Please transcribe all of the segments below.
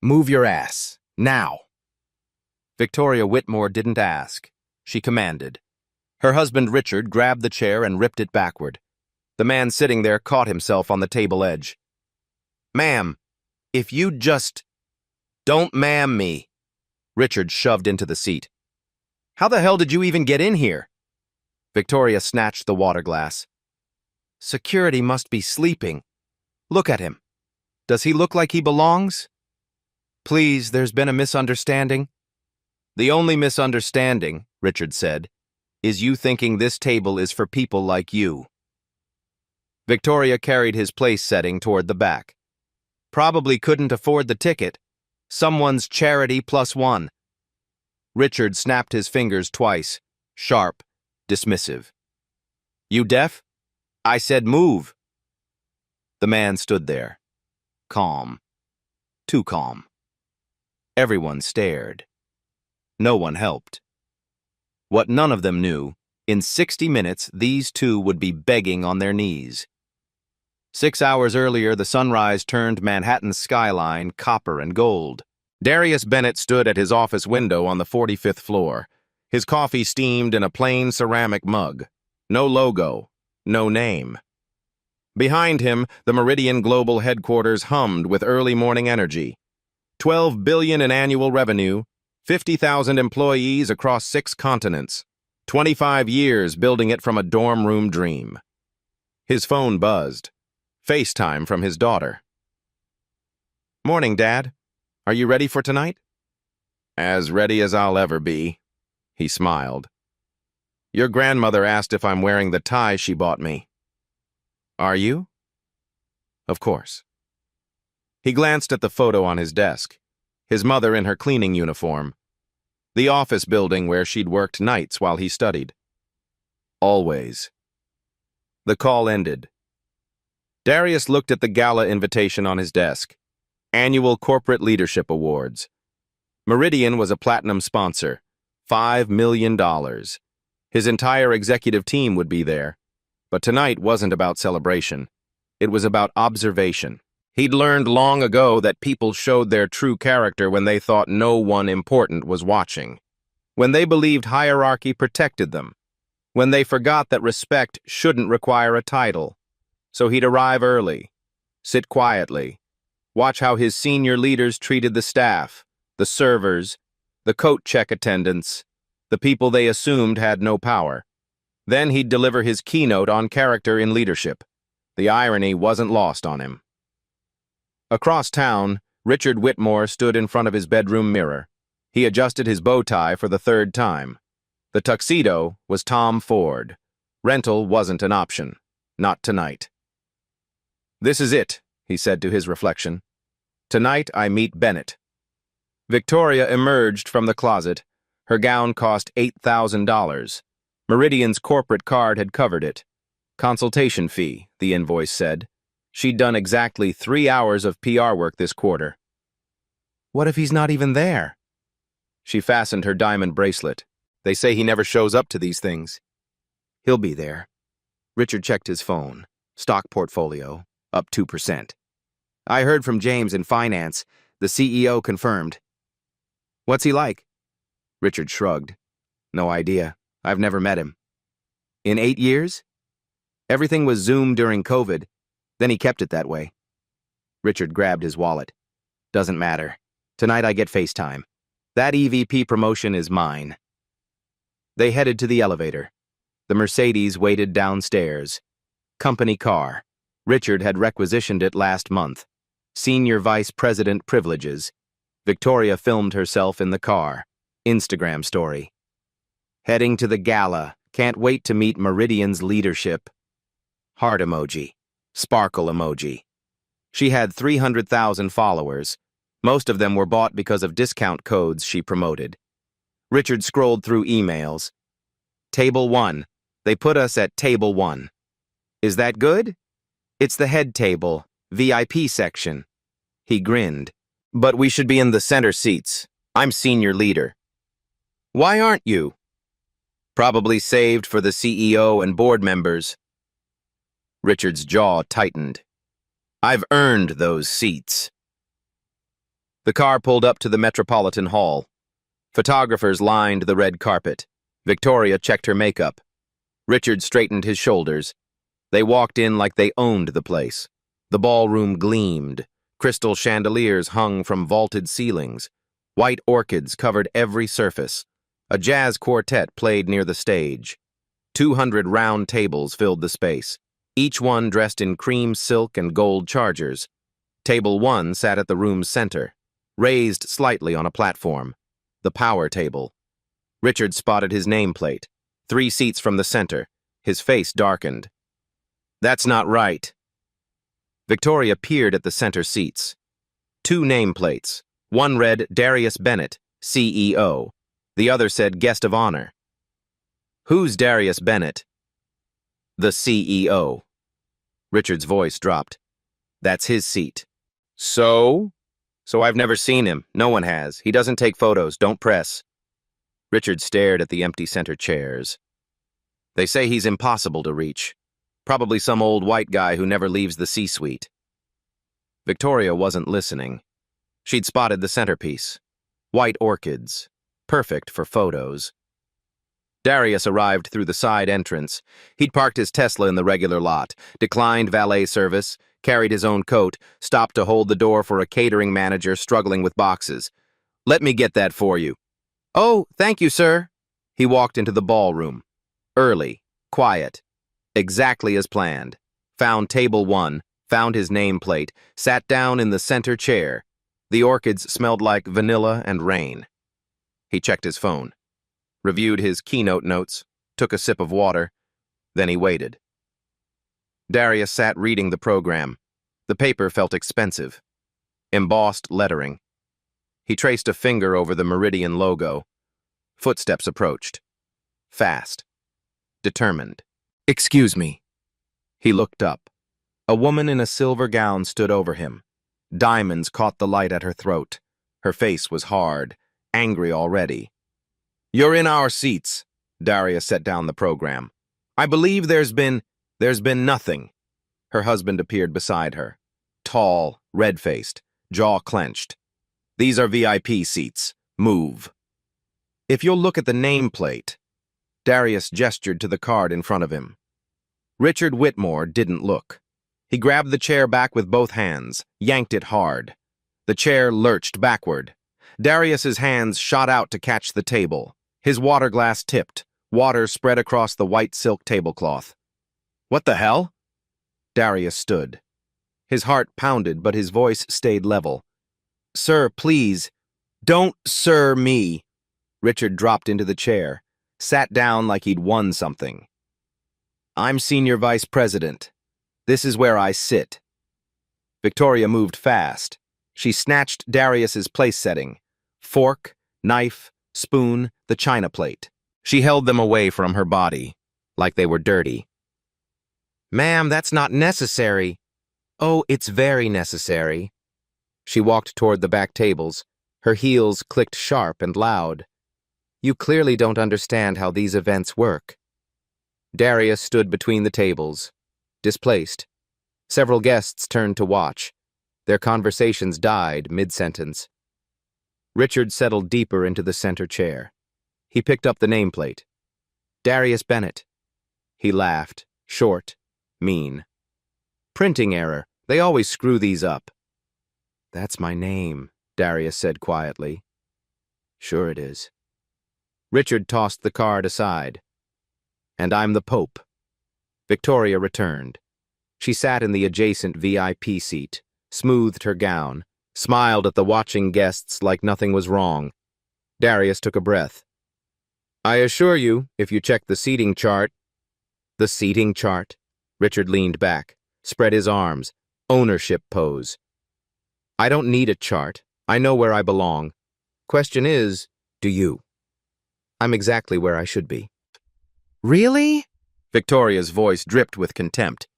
Move your ass. Now. Victoria Whitmore didn't ask. She commanded. Her husband Richard grabbed the chair and ripped it backward. The man sitting there caught himself on the table edge. Ma'am, if you just... Don't ma'am me. Richard shoved into the seat. How the hell did you even get in here? Victoria snatched the water glass. Security must be sleeping. Look at him. Does he look like he belongs? Please, there's been a misunderstanding. The only misunderstanding, Richard said, is you thinking this table is for people like you. Victoria carried his place setting toward the back. Probably couldn't afford the ticket. Someone's charity +1. Richard snapped his fingers twice, sharp, dismissive. You deaf? I said move. The man stood there, calm, too calm. Everyone stared. No one helped. What none of them knew, in 60 minutes these two would be begging on their knees. 6 hours earlier, the sunrise turned Manhattan's skyline copper and gold. Darius Bennett stood at his office window on the 45th floor. His coffee steamed in a plain ceramic mug. No logo, no name. Behind him, the Meridian Global headquarters hummed with early morning energy. $12 billion in annual revenue, 50,000 employees across 6 continents, 25 years building it from a dorm room dream. His phone buzzed. FaceTime from his daughter. Morning, Dad. Are you ready for tonight? As ready as I'll ever be, he smiled. Your grandmother asked if I'm wearing the tie she bought me. Are you? Of course. He glanced at the photo on his desk, his mother in her cleaning uniform, the office building where she'd worked nights while he studied. Always. The call ended. Darius looked at the gala invitation on his desk. Annual Corporate Leadership Awards. Meridian was a platinum sponsor. $5 million. His entire executive team would be there. But tonight wasn't about celebration. It was about observation. He'd learned long ago that people showed their true character when they thought no one important was watching. When they believed hierarchy protected them. When they forgot that respect shouldn't require a title. So he'd arrive early, sit quietly, watch how his senior leaders treated the staff, the servers, the coat check attendants, the people they assumed had no power. Then he'd deliver his keynote on character in leadership. The irony wasn't lost on him. Across town, Richard Whitmore stood in front of his bedroom mirror. He adjusted his bow tie for the 3rd time. The tuxedo was Tom Ford. Rental wasn't an option. Not tonight. This is it, he said to his reflection. Tonight I meet Bennett. Victoria emerged from the closet. Her gown cost $8,000. Meridian's corporate card had covered it. Consultation fee, the invoice said. She'd done exactly 3 hours of PR work this quarter. What if he's not even there? She fastened her diamond bracelet. They say he never shows up to these things. He'll be there. Richard checked his phone. Stock portfolio, up 2%. I heard from James in finance. The CEO confirmed. What's he like? Richard shrugged. No idea. I've never met him. In 8 years? Everything was Zoom during COVID. Then he kept it that way. Richard grabbed his wallet. Doesn't matter. Tonight I get FaceTime. That EVP promotion is mine. They headed to the elevator. The Mercedes waited downstairs. Company car. Richard had requisitioned it last month. Senior Vice President privileges. Victoria filmed herself in the car. Instagram story. Heading to the gala. Can't wait to meet Meridian's leadership. Heart emoji. Sparkle emoji. She had 300,000 followers. Most of them were bought because of discount codes she promoted. Richard scrolled through emails. Table 1. They put us at Table 1. Is that good? It's the head table, VIP section. He grinned. But we should be in the center seats. I'm senior leader. Why aren't you? Probably saved for the CEO and board members. Richard's jaw tightened. I've earned those seats. The car pulled up to the Metropolitan Hall. Photographers lined the red carpet. Victoria checked her makeup. Richard straightened his shoulders. They walked in like they owned the place. The ballroom gleamed. Crystal chandeliers hung from vaulted ceilings. White orchids covered every surface. A jazz quartet played near the stage. 200 round tables filled the space, each one dressed in cream silk and gold chargers. Table 1 sat at the room's center, raised slightly on a platform. The power table. Richard spotted his nameplate. 3 seats from the center. His face darkened. "That's not right." Victoria peered at the center seats. 2 nameplates. One read Darius Bennett, CEO. The other said Guest of Honor. "Who's Darius Bennett?" "The CEO." Richard's voice dropped. "That's his seat." So I've never seen him. No one has. He doesn't take photos. Don't press." Richard stared at the empty center chairs. "They say he's impossible to reach. Probably some old white guy who never leaves the C-suite." Victoria wasn't listening. She'd spotted the centerpiece. White orchids. Perfect for photos. Darius arrived through the side entrance. He'd parked his Tesla in the regular lot, declined valet service, carried his own coat, stopped to hold the door for a catering manager struggling with boxes. "Let me get that for you." "Oh, thank you, sir." He walked into the ballroom. Early, quiet, exactly as planned. Found table 1, found his nameplate, sat down in the center chair. The orchids smelled like vanilla and rain. He checked his phone, reviewed his keynote notes, took a sip of water, then he waited. Darius sat reading the program. The paper felt expensive. Embossed lettering. He traced a finger over the Meridian logo. Footsteps approached. Fast. Determined. "Excuse me." He looked up. A woman in a silver gown stood over him. Diamonds caught the light at her throat. Her face was hard, angry already. "You're in our seats." Darius set down the program. "I believe there's been nothing." Her husband appeared beside her. Tall, red-faced, jaw clenched. "These are VIP seats. Move." "If you'll look at the nameplate." Darius gestured to the card in front of him. Richard Whitmore didn't look. He grabbed the chair back with both hands, yanked it hard. The chair lurched backward. Darius's hands shot out to catch the table. His water glass tipped. Water spread across the white silk tablecloth. "What the hell?" Darius stood. His heart pounded, but his voice stayed level. "Sir, please, don't sir me." Richard dropped into the chair, sat down like he'd won something. "I'm senior vice president. This is where I sit." Victoria moved fast. She snatched Darius's place setting. Fork, knife, spoon, the china plate. She held them away from her body, like they were dirty. "Ma'am, that's not necessary." "Oh, it's very necessary." She walked toward the back tables. Her heels clicked sharp and loud. "You clearly don't understand how these events work." Darius stood between the tables, displaced. Several guests turned to watch. Their conversations died mid-sentence. Richard settled deeper into the center chair. He picked up the nameplate. "Darius Bennett." He laughed, short, mean. "Printing error. They always screw these up." "That's my name," Darius said quietly. "Sure it is." Richard tossed the card aside. "And I'm the Pope." Victoria returned. She sat in the adjacent VIP seat, smoothed her gown, smiled at the watching guests like nothing was wrong. Darius took a breath. "I assure you, if you check the seating chart—" "The seating chart?" Richard leaned back, spread his arms, ownership pose. "I don't need a chart. I know where I belong. Question is, do you?" "I'm exactly where I should be." "Really?" Victoria's voice dripped with contempt.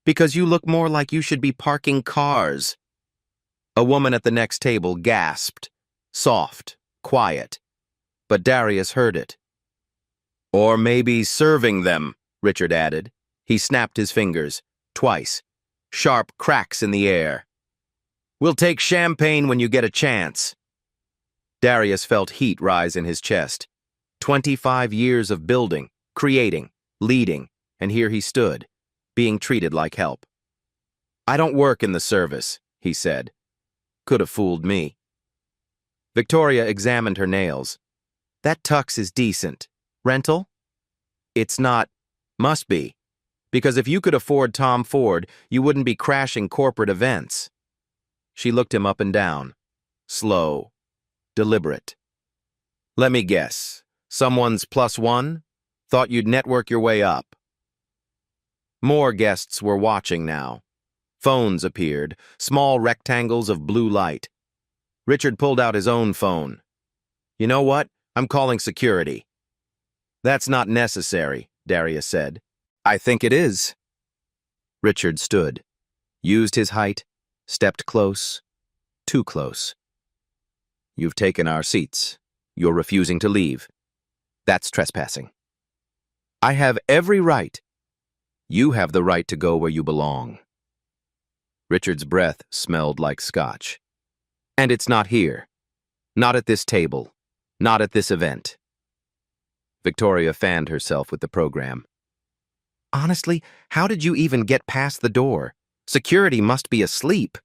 "Because you look more like you should be parking cars." A woman at the next table gasped. Soft, quiet. But Darius heard it. "Or maybe serving them," Richard added. He snapped his fingers, twice. Sharp cracks in the air. We'll take champagne when you get a chance. Darius felt heat rise in his chest. 25 years of building, creating, leading, and here he stood, being treated like help. I don't work in the service, he said. Could have fooled me. Victoria examined her nails. That tux is decent. Rental? It's not. Must be. Because if you could afford Tom Ford, you wouldn't be crashing corporate events. She looked him up and down. Slow. Deliberate. Let me guess. Someone's +1? Thought you'd network your way up. More guests were watching now. Phones appeared, small rectangles of blue light. Richard pulled out his own phone. You know what? I'm calling security. That's not necessary, Darius said. I think it is. Richard stood, used his height, stepped close, too close. You've taken our seats. You're refusing to leave. That's trespassing. I have every right. You have the right to go where you belong. Richard's breath smelled like scotch. And it's not here. Not at this table. Not at this event. Victoria fanned herself with the program. Honestly, how did you even get past the door? Security must be asleep.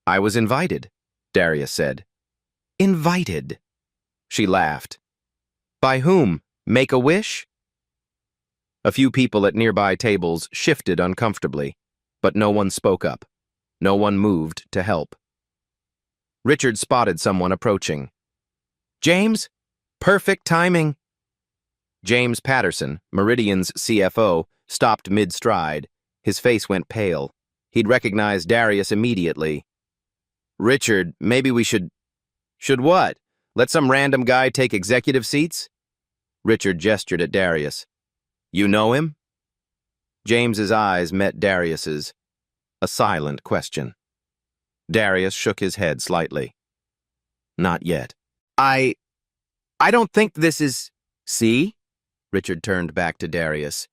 I was invited, Darius said. Invited? She laughed. By whom? Make-A-Wish? A few people at nearby tables shifted uncomfortably, but no one spoke up. No one moved to help. Richard spotted someone approaching. James? Perfect timing. James Patterson, Meridian's CFO, stopped mid-stride. His face went pale. He'd recognized Darius immediately. Richard, maybe we should... Should what? Let some random guy take executive seats? Richard gestured at Darius. You know him? James's eyes met Darius's. A silent question. Darius shook his head slightly. Not yet. I don't think this is... See? Richard turned back to Darius.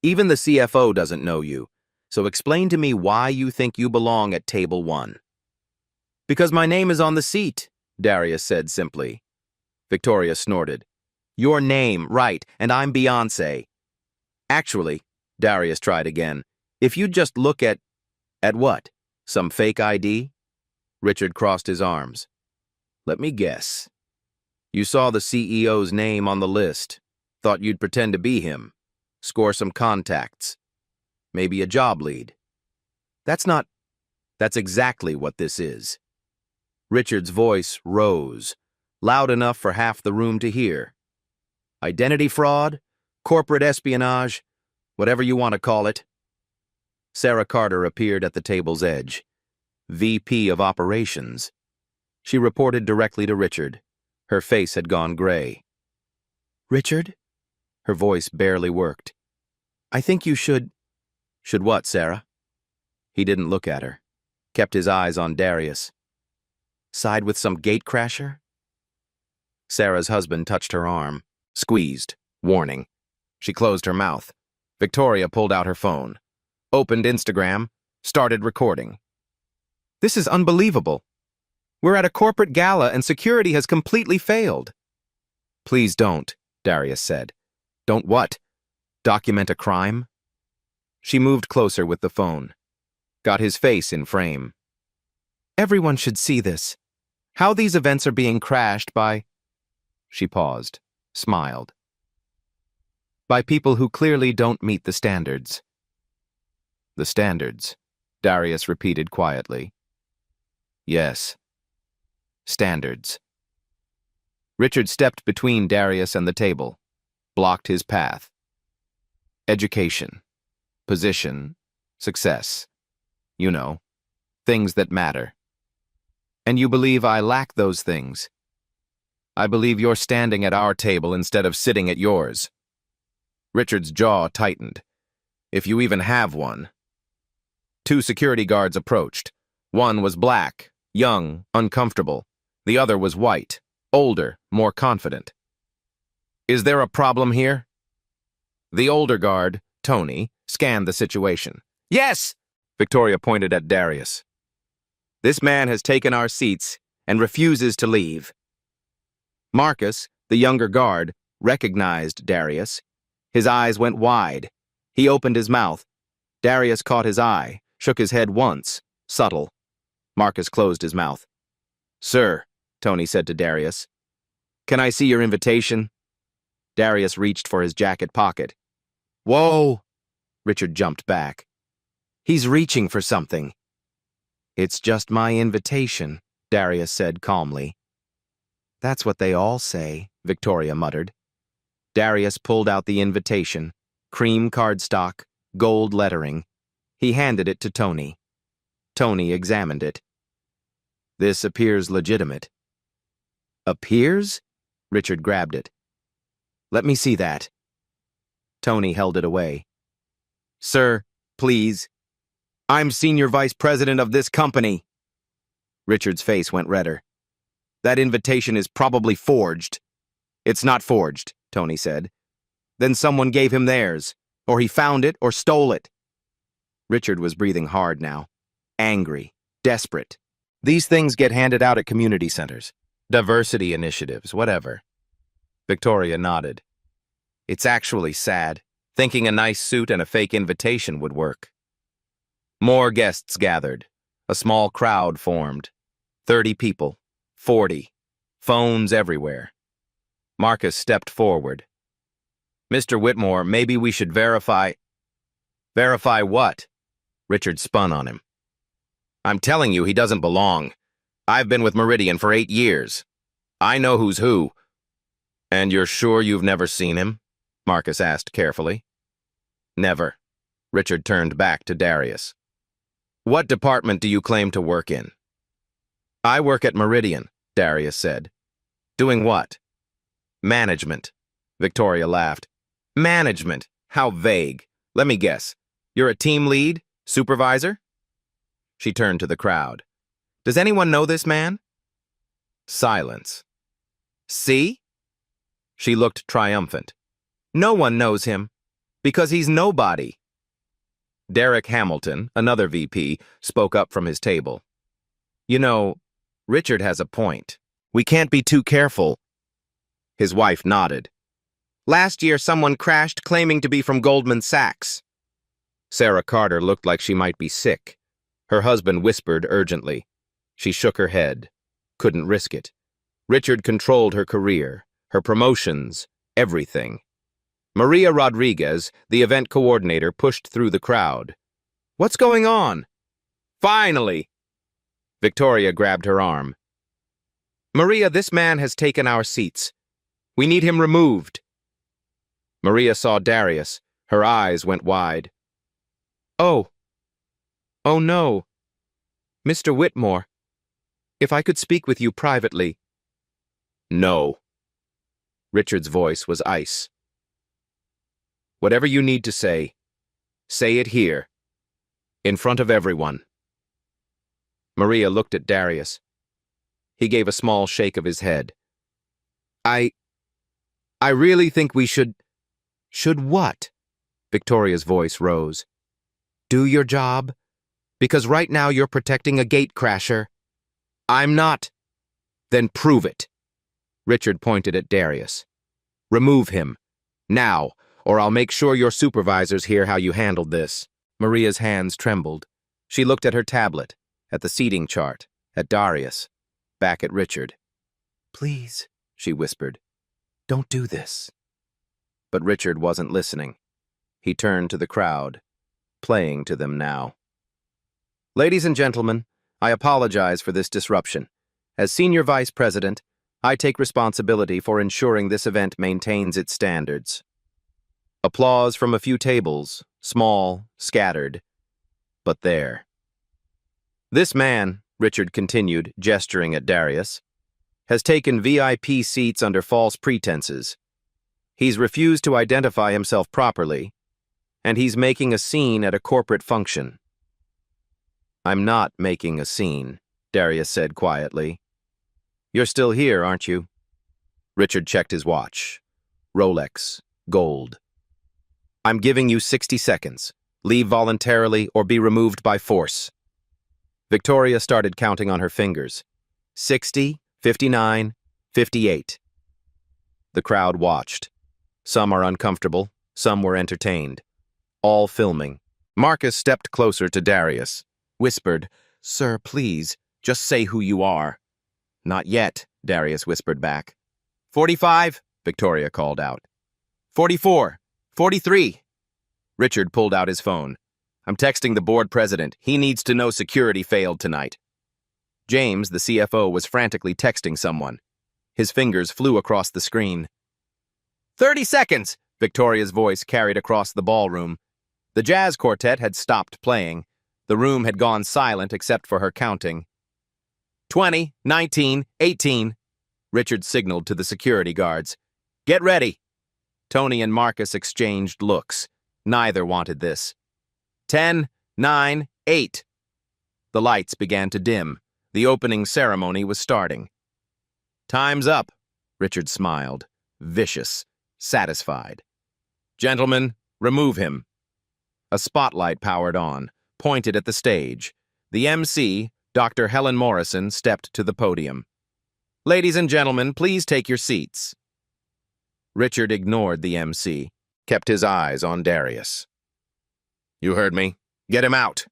Even the CFO doesn't know you, so explain to me why you think you belong at table 1. Because my name is on the seat, Darius said simply. Victoria snorted. Your name, right, and I'm Beyoncé. Actually, Darius tried again, if you'd just look at what? Some fake ID? Richard crossed his arms. Let me guess. You saw the CEO's name on the list, thought you'd pretend to be him, score some contacts, maybe a job lead. That's exactly what this is. Richard's voice rose, loud enough for half the room to hear. Identity fraud, corporate espionage, whatever you want to call it. Sarah Carter appeared at the table's edge. VP of Operations. She reported directly to Richard. Her face had gone gray. Richard? Her voice barely worked. I think you should... Should what, Sarah? He didn't look at her. Kept his eyes on Darius. Side with some gatecrasher? Sarah's husband touched her arm. Squeezed. Warning. She closed her mouth. Victoria pulled out her phone. Opened Instagram. Started recording. This is unbelievable. We're at a corporate gala and security has completely failed. Please don't, Darius said. Don't what? Document a crime? She moved closer with the phone. Got his face in frame. Everyone should see this. How these events are being crashed by... She paused, smiled. By people who clearly don't meet the standards. The standards, Darius repeated quietly. Yes. Standards. Richard stepped between Darius and the table, blocked his path. Education, position, success. You know, things that matter. And you believe I lack those things. I believe you're standing at our table instead of sitting at yours. Richard's jaw tightened. If you even have one. 2 security guards approached. One was black, young, uncomfortable. The other was white, older, more confident. Is there a problem here? The older guard, Tony, scanned the situation. Yes! Victoria pointed at Darius. This man has taken our seats and refuses to leave. Marcus, the younger guard, recognized Darius. His eyes went wide. He opened his mouth. Darius caught his eye, shook his head once, subtle. Marcus closed his mouth. "Sir," Tony said to Darius, "can I see your invitation?" Darius reached for his jacket pocket. "Whoa!" Richard jumped back. "He's reaching for something." "It's just my invitation," Darius said calmly. "That's what they all say," Victoria muttered. Darius pulled out the invitation, cream cardstock, gold lettering. He handed it to Tony. Tony examined it. "This appears legitimate." "Appears?" Richard grabbed it. "Let me see that." Tony held it away. "Sir, please. I'm senior vice president of this company." Richard's face went redder. "That invitation is probably forged." "It's not forged," Tony said. "Then someone gave him theirs, or he found it or stole it." Richard was breathing hard now, angry, desperate. These things get handed out at community centers, diversity initiatives, whatever. Victoria nodded. "It's actually sad, thinking a nice suit and a fake invitation would work." More guests gathered. A small crowd formed. 30 people, 40, phones everywhere. Marcus stepped forward. "Mr. Whitmore, maybe we should verify—" "Verify what?" Richard spun on him. "I'm telling you, he doesn't belong. I've been with Meridian for 8 years. I know who's who." "And you're sure you've never seen him?" Marcus asked carefully. "Never." Richard turned back to Darius. "What department do you claim to work in?" "I work at Meridian," Darius said. "Doing what?" "Management." Victoria laughed. "Management? How vague. Let me guess. You're a team lead? Supervisor?" She turned to the crowd. "Does anyone know this man?" Silence. "See?" She looked triumphant. "No one knows him, because he's nobody." Derek Hamilton, another VP, spoke up from his table. "You know, Richard has a point. We can't be too careful." His wife nodded. "Last year, someone crashed claiming to be from Goldman Sachs." Sarah Carter looked like she might be sick. Her husband whispered urgently. She shook her head. Couldn't risk it. Richard controlled her career, her promotions, everything. Maria Rodriguez, the event coordinator, pushed through the crowd. "What's going on?" "Finally!" Victoria grabbed her arm. "Maria, this man has taken our seats. We need him removed." Maria saw Darius. Her eyes went wide. "Oh. Oh no. Mr. Whitmore, if I could speak with you privately." "No." Richard's voice was ice. "Whatever you need to say it here, in front of everyone." Maria looked at Darius. He gave a small shake of his head. I really think we should..." "Should what?" Victoria's voice rose. "Do your job? Because right now you're protecting a gatecrasher." "I'm not." "Then prove it." Richard pointed at Darius. "Remove him. Now, or I'll make sure your supervisors hear how you handled this." Maria's hands trembled. She looked at her tablet, at the seating chart, at Darius, back at Richard. "Please," she whispered, "don't do this." But Richard wasn't listening. He turned to the crowd, playing to them now. "Ladies and gentlemen, I apologize for this disruption. As Senior Vice President, I take responsibility for ensuring this event maintains its standards." Applause from a few tables, small, scattered, but there. "This man," Richard continued, gesturing at Darius, "has taken VIP seats under false pretenses. He's refused to identify himself properly, and he's making a scene at a corporate function." "I'm not making a scene," Darius said quietly. "You're still here, aren't you?" Richard checked his watch. Rolex, gold. "I'm giving you 60 seconds. Leave voluntarily or be removed by force." Victoria started counting on her fingers. 60, 59, 58. The crowd watched. Some are uncomfortable, some were entertained. All filming. Marcus stepped closer to Darius. Whispered, "Sir, please, just say who you are." "Not yet," Darius whispered back. 45, Victoria called out. 44, 43. Richard pulled out his phone. "I'm texting the board president. He needs to know security failed tonight." James, the CFO, was frantically texting someone. His fingers flew across the screen. 30 seconds, Victoria's voice carried across the ballroom. The jazz quartet had stopped playing. The room had gone silent except for her counting. 20, 19, 18. Richard signaled to the security guards. "Get ready." Tony and Marcus exchanged looks. Neither wanted this. 10, 9, 8. The lights began to dim. The opening ceremony was starting. "Time's up," Richard smiled, vicious, satisfied. "Gentlemen, remove him." A spotlight powered on, pointed at the stage. The MC, Dr. Helen Morrison, stepped to the podium. "Ladies and gentlemen, please take your seats." Richard ignored the MC, kept his eyes on Darius. "You heard me. Get him out."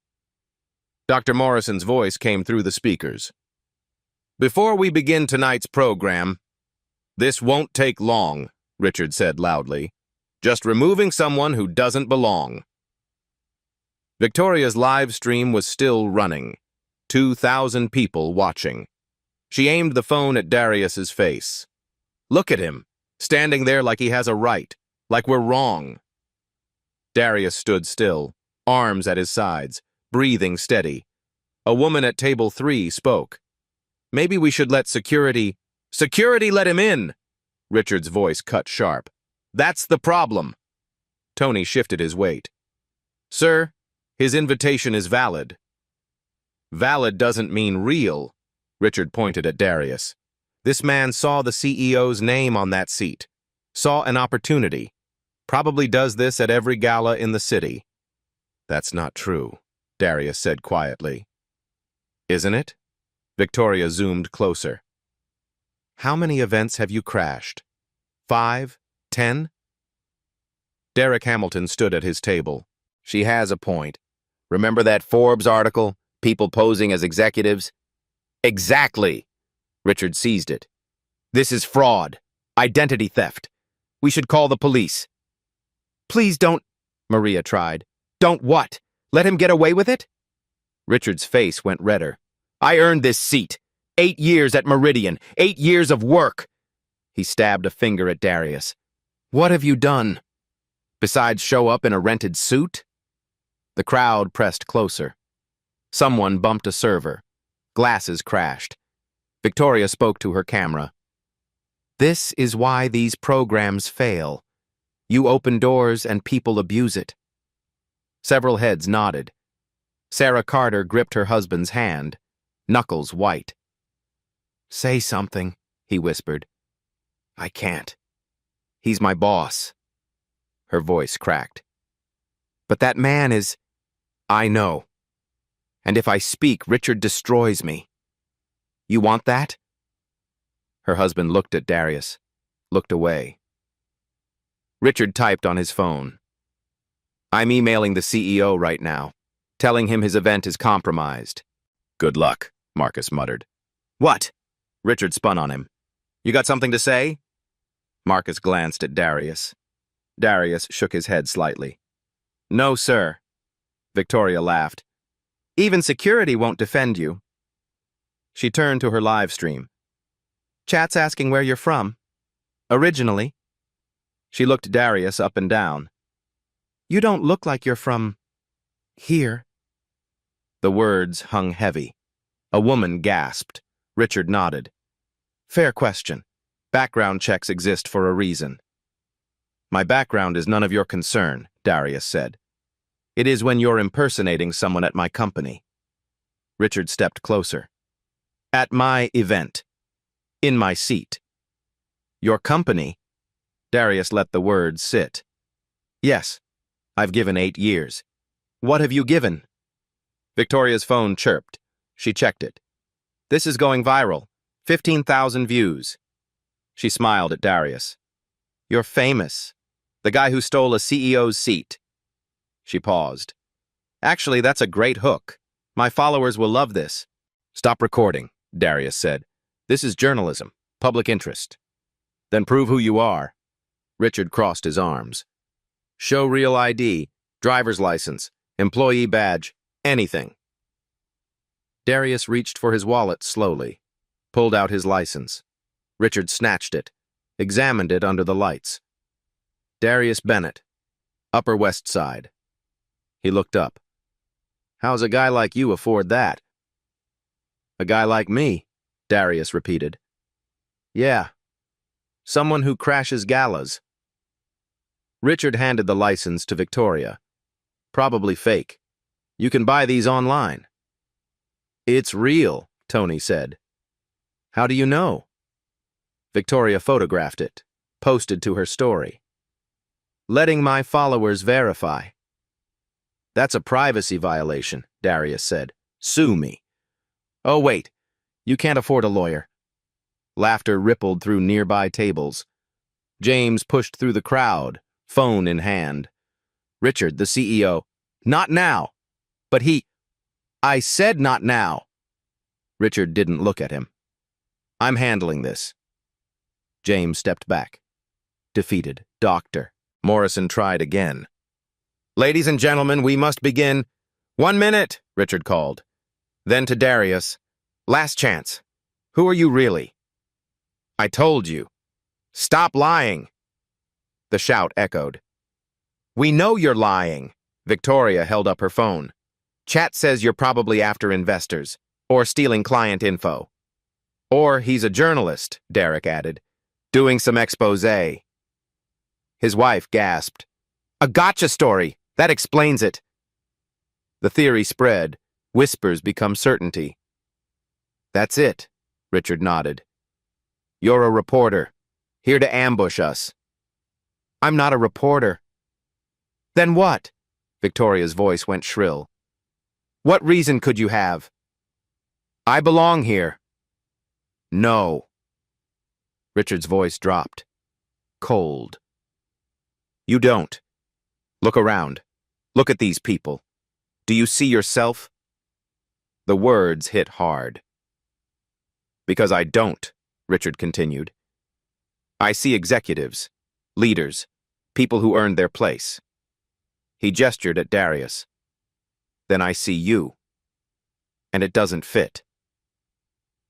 Dr. Morrison's voice came through the speakers. "Before we begin tonight's program, this won't take long," Richard said loudly. "Just removing someone who doesn't belong." Victoria's live stream was still running. 2,000 people watching. She aimed the phone at Darius's face. "Look at him, standing there like he has a right, like we're wrong." Darius stood still, arms at his sides, breathing steady. A woman at table 3 spoke. "Maybe we should let security—" "Security let him in!" Richard's voice cut sharp. "That's the problem." Tony shifted his weight. "Sir, his invitation is valid." "Valid doesn't mean real," Richard pointed at Darius. "This man saw the CEO's name on that seat, saw an opportunity. Probably does this at every gala in the city." "That's not true," Darius said quietly. "Isn't it?" Victoria zoomed closer. "How many events have you crashed? 5? 10? Derek Hamilton stood at his table. "She has a point. Remember that Forbes article? People posing as executives?" "Exactly!" Richard seized it. "This is fraud. Identity theft. We should call the police." "Please don't," Maria tried. "Don't what? Let him get away with it?" Richard's face went redder. "I earned this seat. 8 years at Meridian. 8 years of work." He stabbed a finger at Darius. "What have you done? Besides show up in a rented suit?" The crowd pressed closer. Someone bumped a server. Glasses crashed. Victoria spoke to her camera. "This is why these programs fail. You open doors and people abuse it." Several heads nodded. Sarah Carter gripped her husband's hand, knuckles white. "Say something," he whispered. "I can't. He's my boss." Her voice cracked. "But that man is—" "I know. And if I speak, Richard destroys me. You want that?" Her husband looked at Darius, looked away. Richard typed on his phone. "I'm emailing the CEO right now, telling him his event is compromised." "Good luck," Marcus muttered. "What?" Richard spun on him. "You got something to say?" Marcus glanced at Darius. Darius shook his head slightly. "No, sir." Victoria laughed. "Even security won't defend you." She turned to her live stream. "Chat's asking where you're from. Originally." She looked Darius up and down. "You don't look like you're from here." The words hung heavy. A woman gasped. Richard nodded. "Fair question. Background checks exist for a reason." "My background is none of your concern," Darius said. "It is when you're impersonating someone at my company." Richard stepped closer. "At my event. In my seat." "Your company?" Darius let the words sit. "Yes. I've given 8 years. What have you given?" Victoria's phone chirped. She checked it. This is going viral. 15,000 views. She smiled at Darius. You're famous. The guy who stole a CEO's seat. She paused. Actually, that's a great hook. My followers will love this. Stop recording, Darius said. This is journalism, public interest. Then prove who you are. Richard crossed his arms. Show real ID, driver's license, employee badge, anything. Darius reached for his wallet slowly, pulled out his license. Richard snatched it, examined it under the lights. Darius Bennett, Upper West Side. He looked up. How's a guy like you afford that? A guy like me, Darius repeated. Yeah, someone who crashes galas. Richard handed the license to Victoria. Probably fake. You can buy these online. It's real, Tony said. How do you know? Victoria photographed it, posted to her story. Letting my followers verify. That's a privacy violation, Darius said. Sue me. Oh, wait. You can't afford a lawyer. Laughter rippled through nearby tables. James pushed through the crowd, phone in hand. Richard, the CEO. Not now. But I said not now. Richard didn't look at him. I'm handling this. James stepped back. Defeated. Doctor. Morrison tried again. Ladies and gentlemen, we must begin. 1 minute, Richard called. Then to Darius. Last chance. Who are you really? I told you. Stop lying. The shout echoed. We know you're lying. Victoria held up her phone. Chat says you're probably after investors, or stealing client info. Or he's a journalist, Derek added, doing some exposé. His wife gasped. A gotcha story. That explains it. The theory spread. Whispers become certainty. That's it, Richard nodded. You're a reporter, here to ambush us. I'm not a reporter. Then what? Victoria's voice went shrill. What reason could you have? I belong here. No. Richard's voice dropped. Cold. You don't. Look around. Look at these people. Do you see yourself? The words hit hard. Because I don't, Richard continued. I see executives, leaders, people who earned their place. He gestured at Darius. Then I see you. And it doesn't fit.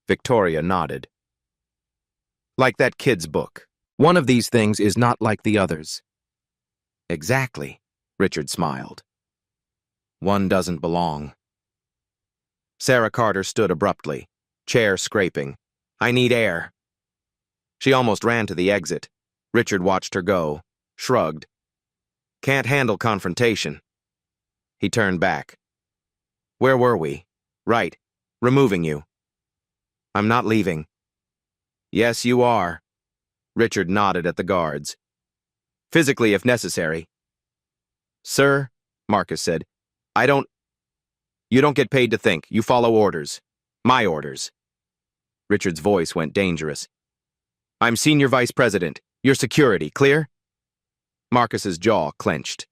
Victoria nodded. Like that kid's book. One of these things is not like the others. Exactly, Richard smiled. One doesn't belong. Sarah Carter stood abruptly, chair scraping. I need air. She almost ran to the exit. Richard watched her go, shrugged. Can't handle confrontation. He turned back. Where were we? Right. Removing you. I'm not leaving. Yes, you are. Richard nodded at the guards. Physically, if necessary. Sir, Marcus said, You don't get paid to think. You follow orders. My orders. Richard's voice went dangerous. I'm Senior Vice President. Your security, clear? Marcus's jaw clenched.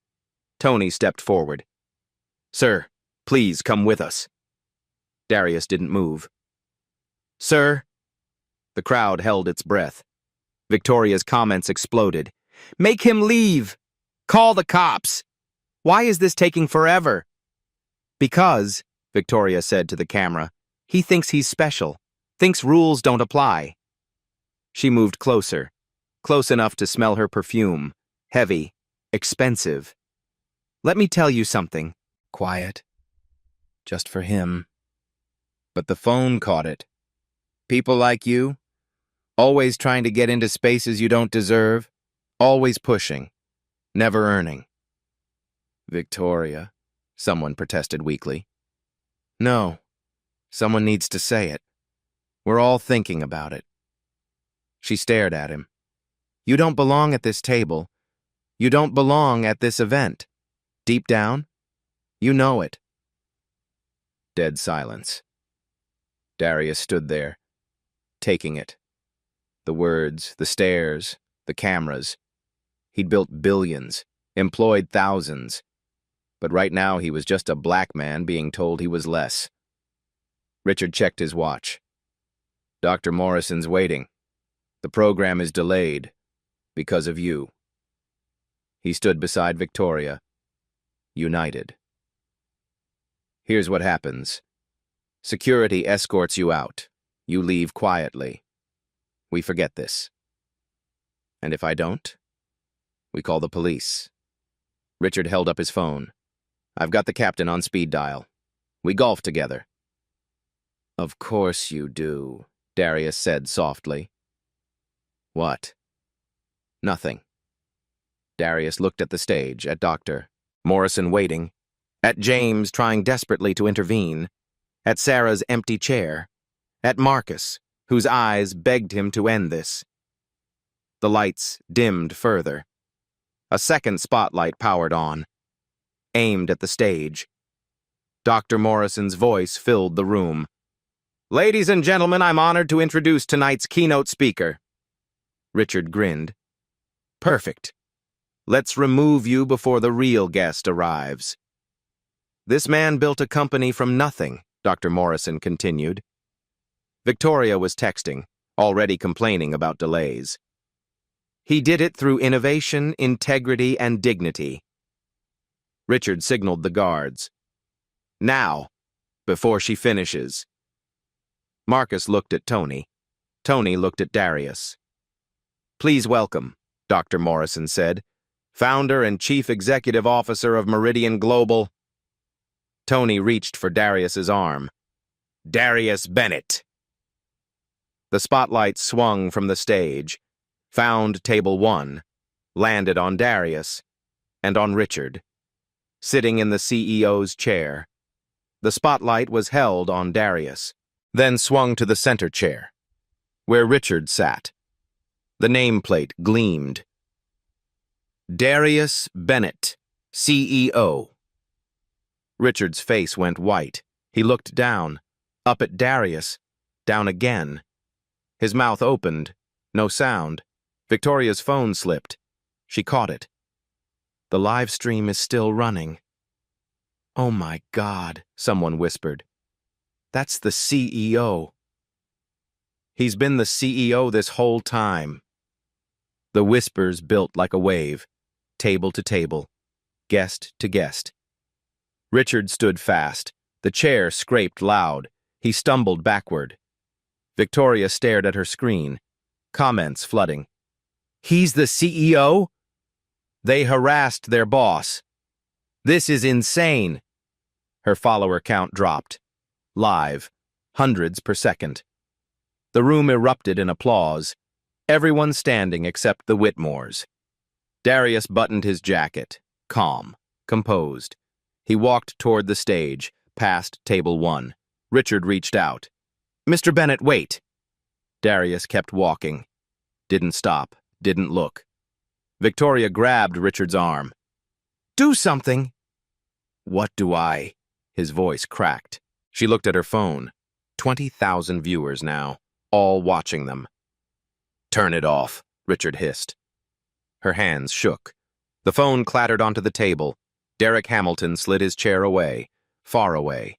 Tony stepped forward. Sir, please come with us. Darius didn't move. Sir? The crowd held its breath. Victoria's comments exploded. Make him leave! Call the cops! Why is this taking forever? Because, Victoria said to the camera, he thinks he's special, thinks rules don't apply. She moved closer, close enough to smell her perfume, heavy, expensive. Let me tell you something. Quiet. Just for him. But the phone caught it. People like you, always trying to get into spaces you don't deserve, always pushing, never earning. Victoria, someone protested weakly. No, someone needs to say it. We're all thinking about it. She stared at him. You don't belong at this table. You don't belong at this event. Deep down, you know it. Dead silence. Darius stood there, taking it. The words, the stares, the cameras. He'd built billions, employed thousands. But right now he was just a black man being told he was less. Richard checked his watch. Dr. Morrison's waiting. The program is delayed because of you. He stood beside Victoria, united. Here's what happens. Security escorts you out. You leave quietly. We forget this. And if I don't, we call the police. Richard held up his phone. I've got the captain on speed dial. We golf together. Of course you do, Darius said softly. What? Nothing. Darius looked at the stage, at Dr. Morrison waiting, at James trying desperately to intervene, at Sarah's empty chair, at Marcus, whose eyes begged him to end this. The lights dimmed further. A second spotlight powered on, aimed at the stage. Dr. Morrison's voice filled the room. Ladies and gentlemen, I'm honored to introduce tonight's keynote speaker. Richard grinned. Perfect. Let's remove you before the real guest arrives. This man built a company from nothing, Dr. Morrison continued. Victoria was texting, already complaining about delays. He did it through innovation, integrity, and dignity. Richard signaled the guards. Now, before she finishes. Marcus looked at Tony. Tony looked at Darius. Please welcome, Dr. Morrison said, founder and chief executive officer of Meridian Global. Tony reached for Darius's arm. Darius Bennett. The spotlight swung from the stage, found table 1, landed on Darius, and on Richard, sitting in the CEO's chair. The spotlight was held on Darius, then swung to the center chair, where Richard sat. The nameplate gleamed. Darius Bennett, CEO. Richard's face went white. He looked down, up at Darius, down again. His mouth opened, no sound. Victoria's phone slipped. She caught it. The live stream is still running. Oh my God, someone whispered. That's the CEO. He's been the CEO this whole time. The whispers built like a wave, table to table, guest to guest. Richard stood fast. The chair scraped loud. He stumbled backward. Victoria stared at her screen, comments flooding. He's the CEO? They harassed their boss. This is insane. Her follower count dropped. Live, hundreds per second. The room erupted in applause, everyone standing except the Whitmores. Darius buttoned his jacket, calm, composed. He walked toward the stage, past table 1. Richard reached out. Mr. Bennett, wait. Darius kept walking. Didn't stop, didn't look. Victoria grabbed Richard's arm. Do something. What do I? His voice cracked. She looked at her phone. 20,000 viewers now, all watching them. Turn it off, Richard hissed. Her hands shook. The phone clattered onto the table. Derek Hamilton slid his chair away, far away.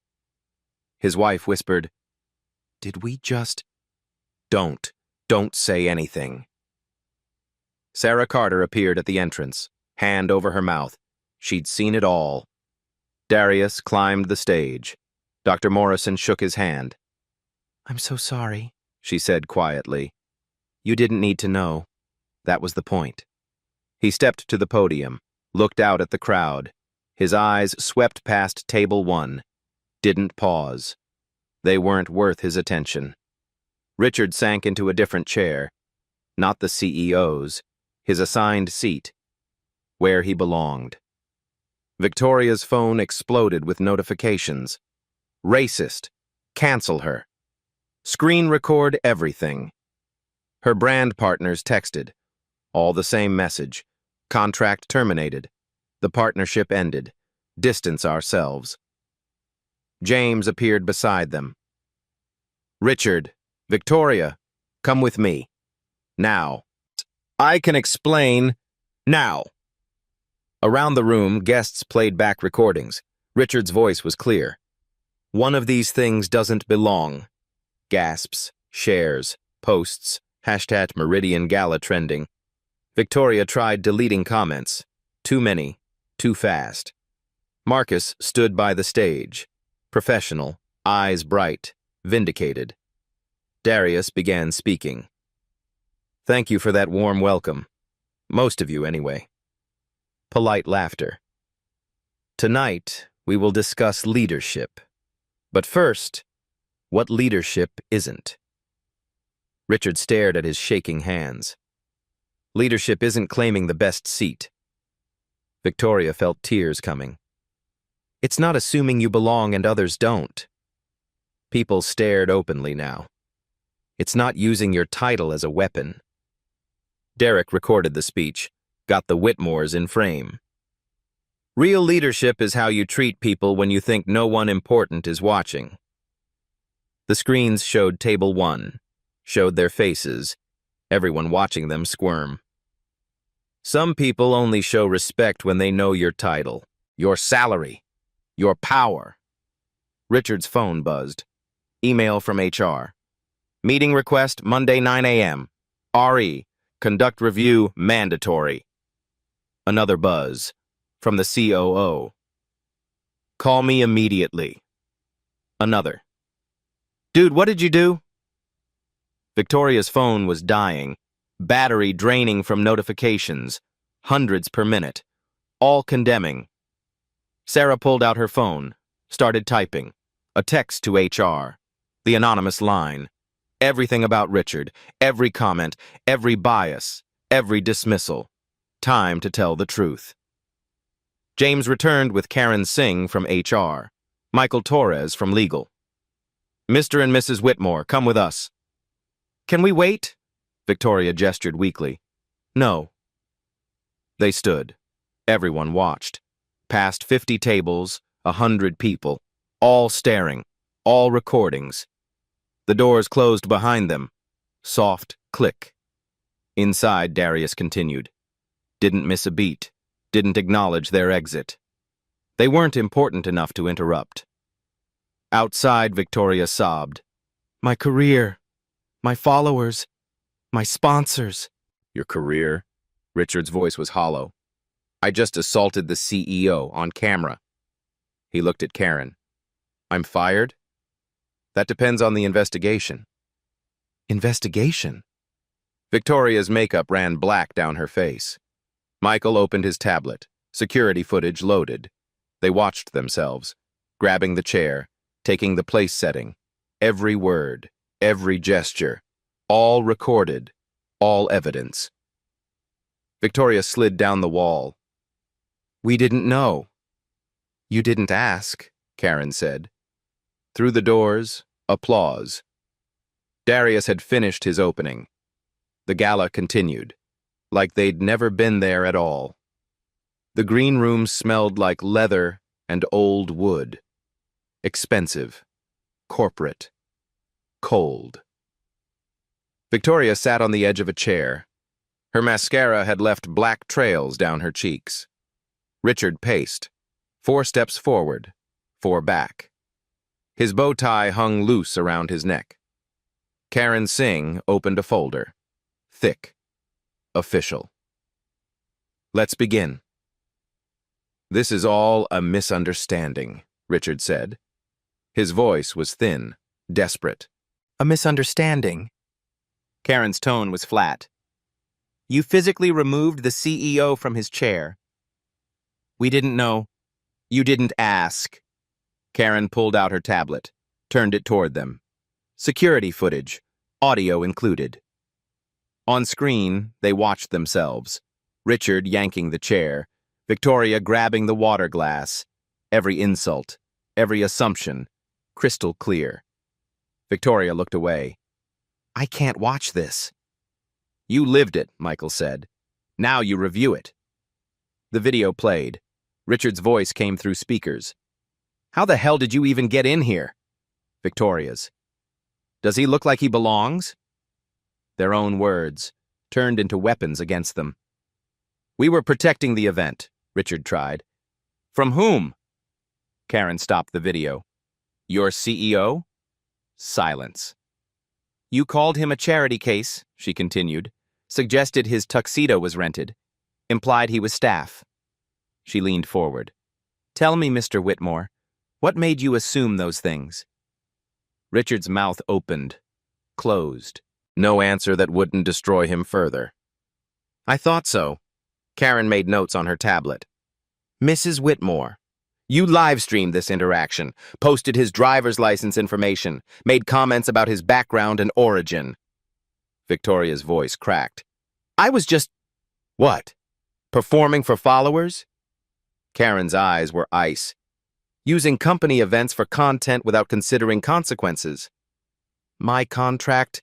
His wife whispered, Did we just... Don't say anything. Sarah Carter appeared at the entrance, hand over her mouth. She'd seen it all. Darius climbed the stage. Dr. Morrison shook his hand. I'm so sorry, she said quietly. You didn't need to know. That was the point. He stepped to the podium, looked out at the crowd. His eyes swept past table 1. Didn't pause. They weren't worth his attention. Richard sank into a different chair. Not the CEO's. His assigned seat. Where he belonged. Victoria's phone exploded with notifications. Racist. Cancel her. Screen record everything. Her brand partners texted. All the same message. Contract terminated. The partnership ended. Distance ourselves. James appeared beside them. Richard, Victoria, come with me. Now. I can explain. Now. Around the room, guests played back recordings. Richard's voice was clear. One of these things doesn't belong. Gasps, shares, posts, hashtag Meridian Gala trending. Victoria tried deleting comments. Too many, too fast. Marcus stood by the stage. Professional, eyes bright, vindicated. Darius began speaking. Thank you for that warm welcome. Most of you, anyway. Polite laughter. Tonight, we will discuss leadership. But first, what leadership isn't. Richard stared at his shaking hands. Leadership isn't claiming the best seat. Victoria felt tears coming. It's not assuming you belong and others don't. People stared openly now. It's not using your title as a weapon. Derek recorded the speech, got the Whitmores in frame. Real leadership is how you treat people when you think no one important is watching. The screens showed Table 1, showed their faces, everyone watching them squirm. Some people only show respect when they know your title, your salary, your power. Richard's phone buzzed. Email from HR. Meeting request Monday 9 a.m. RE. Conduct review mandatory. Another buzz. From the COO. Call me immediately. Another. Dude, what did you do? Victoria's phone was dying. Battery draining from notifications. Hundreds per minute. All condemning. Sarah pulled out her phone. Started typing. A text to HR. The anonymous line. Everything about Richard. Every comment. Every bias. Every dismissal. Time to tell the truth. James returned with Karen Singh from HR. Michael Torres from legal. Mr. and Mrs. Whitmore, come with us. Can we wait? Victoria gestured weakly. No. They stood. Everyone watched. Past 50 tables, 100 people, all staring, all recordings. The doors closed behind them. Soft click. Inside, Darius continued. Didn't miss a beat. Didn't acknowledge their exit. They weren't important enough to interrupt. Outside, Victoria sobbed. My career. My followers. My sponsors. Your career? Richard's voice was hollow. I just assaulted the CEO on camera. He looked at Karen. I'm fired? That depends on the investigation. Investigation? Victoria's makeup ran black down her face. Michael opened his tablet. Security footage loaded. They watched themselves, grabbing the chair, taking the place setting. Every word, every gesture, all recorded, all evidence. Victoria slid down the wall. We didn't know. You didn't ask, Karen said. Through the doors, applause. Darius had finished his opening. The gala continued, like they'd never been there at all. The green room smelled like leather and old wood. Expensive, corporate, cold. Victoria sat on the edge of a chair. Her mascara had left black trails down her cheeks. Richard paced, 4 steps forward, 4 back. His bow tie hung loose around his neck. Karen Singh opened a folder. Thick. Official. Let's begin. This is all a misunderstanding, Richard said. His voice was thin, desperate. A misunderstanding? Karen's tone was flat. You physically removed the CEO from his chair. We didn't know. You didn't ask. Karen pulled out her tablet, turned it toward them. Security footage, audio included. On screen, they watched themselves. Richard yanking the chair, Victoria grabbing the water glass. Every insult, every assumption, crystal clear. Victoria looked away. I can't watch this. You lived it, Michael said. Now you review it. The video played. Richard's voice came through speakers. How the hell did you even get in here? Victoria's. Does he look like he belongs? Their own words, turned into weapons against them. We were protecting the event, Richard tried. From whom? Karen stopped the video. Your CEO? Silence. You called him a charity case, she continued, suggested his tuxedo was rented, implied he was staff. She leaned forward. Tell me, Mr. Whitmore, what made you assume those things? Richard's mouth opened, closed. No answer that wouldn't destroy him further. I thought so. Karen made notes on her tablet. Mrs. Whitmore, you live-streamed this interaction, posted his driver's license information, made comments about his background and origin. Victoria's voice cracked. I was just... What? Performing for followers? Karen's eyes were ice. Using company events for content without considering consequences. My contract?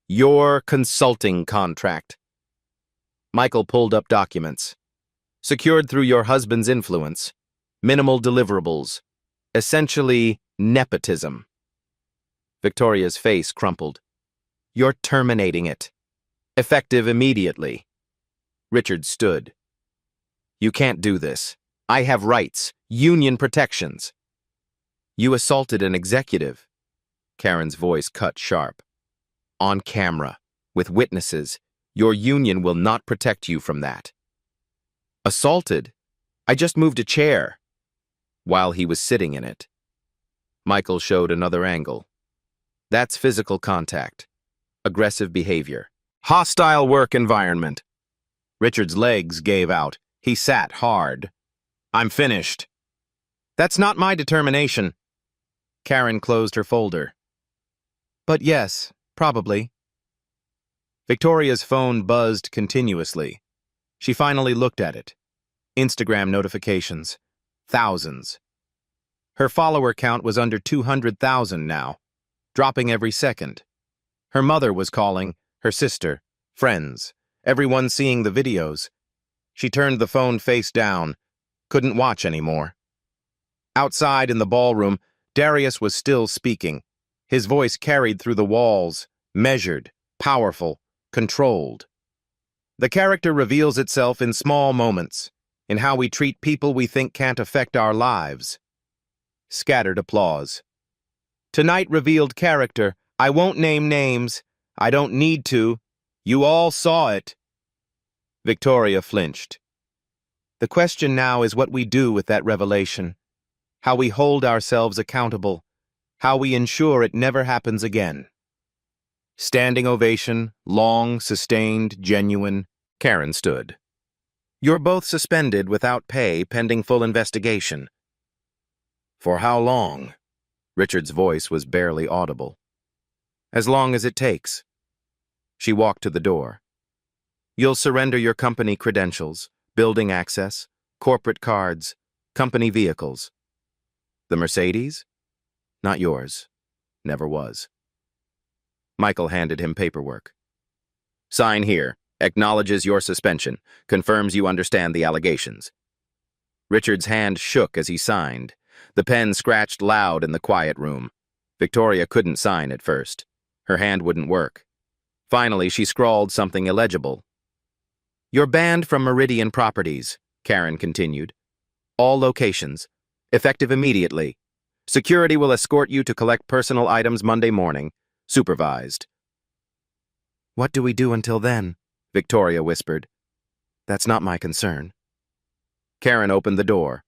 Your consulting contract. Michael pulled up documents. Secured through your husband's influence. Minimal deliverables. Essentially, nepotism. Victoria's face crumpled. You're terminating it. Effective immediately. Richard stood. You can't do this. I have rights, union protections. You assaulted an executive. Karen's voice cut sharp. On camera, with witnesses, your union will not protect you from that. Assaulted? I just moved a chair. While he was sitting in it. Michael showed another angle. That's physical contact. Aggressive behavior. Hostile work environment. Richard's legs gave out. He sat hard. I'm finished. That's not my determination. Karen closed her folder. But yes, probably. Victoria's phone buzzed continuously. She finally looked at it. Instagram notifications. Thousands. Her follower count was under 200,000 now, dropping every second. Her mother was calling, her sister, friends, everyone seeing the videos. She turned the phone face down, couldn't watch anymore. Outside in the ballroom, Darius was still speaking. His voice carried through the walls, measured, powerful, controlled. The character reveals itself in small moments, in how we treat people we think can't affect our lives. Scattered applause. Tonight revealed character. I won't name names. I don't need to. You all saw it. Victoria flinched. The question now is what we do with that revelation. How we hold ourselves accountable. How we ensure it never happens again. Standing ovation, long, sustained, genuine. Karen stood. You're both suspended without pay pending full investigation. For how long? Richard's voice was barely audible. As long as it takes. She walked to the door. You'll surrender your company credentials, building access, corporate cards, company vehicles. The Mercedes? Not yours. Never was. Michael handed him paperwork. Sign here. Acknowledges your suspension. Confirms you understand the allegations. Richard's hand shook as he signed. The pen scratched loud in the quiet room. Victoria couldn't sign at first. Her hand wouldn't work. Finally, she scrawled something illegible. You're banned from Meridian Properties, Karen continued. All locations. Effective immediately. Security will escort you to collect personal items Monday morning. Supervised. What do we do until then? Victoria whispered. That's not my concern. Karen opened the door.